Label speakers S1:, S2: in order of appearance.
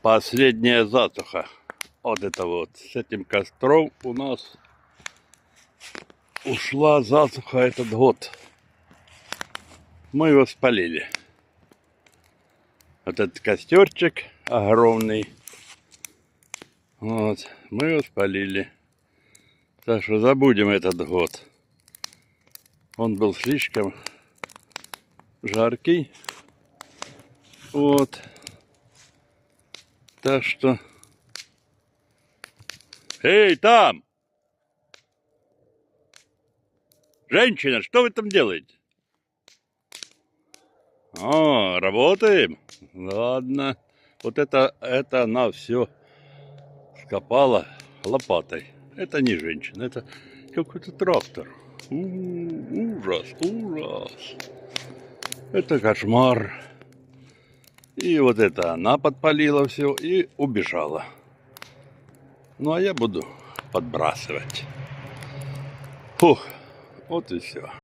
S1: Последняя засуха. Вот это вот. С этим костром у нас ушла засуха этот год. Мы его спалили. Вот этот костерчик огромный. Вот. Мы его спалили. Так что забудем этот год. Он был слишком жаркий. Вот. Так что... Эй, там! Женщина, что вы там делаете? О, работаем? Ладно. Вот это она все скопала лопатой. Это не женщина, это какой-то трактор. Ужас, ужас. Это кошмар. И вот это она подпалила все и убежала. Ну, а я буду подбрасывать. Фух, вот и все.